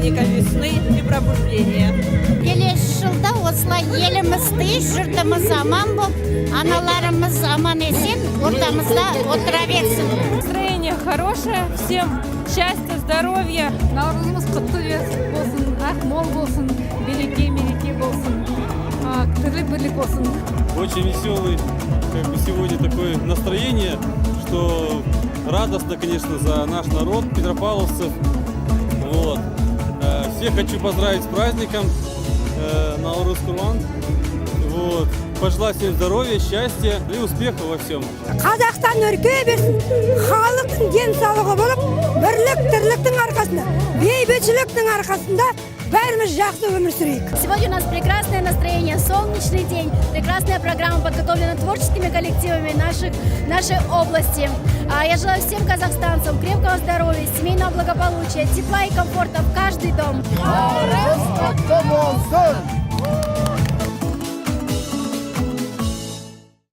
праздника весны и пробуждения. Келесі жылда осылай еліміз тыныш, жұртымыз аман болып, аналарымыз аман есен ортамызда отыра берсін. Настроение хорошее, всем счастья, здоровья. Наурызымыз құтты болсын, ақ мол болсын, береке болсын, тірлік бірлік болсын. Очень веселый, сегодня такое настроение, что радостно, конечно, за наш народ, петропавловцев. Вот. Всех хочу поздравить с праздником Наурыз Курбан. Вот. Пожелать всем здоровья, счастья и успехов во всем. Қазақстан өркей берсін, халықтың денсаулығы болып, бірлік тірліктің арқасында, бейбітшіліктің арқасында бәріміз жақсы өмір сүрейік. Сегодня у нас прекрасное настроение, солнечный день, прекрасная программа подготовлена творческими коллективами нашей области. Я желаю всем казахстанцам крепкого здоровья, семейного благополучия, тепла и комфорта в каждый дом.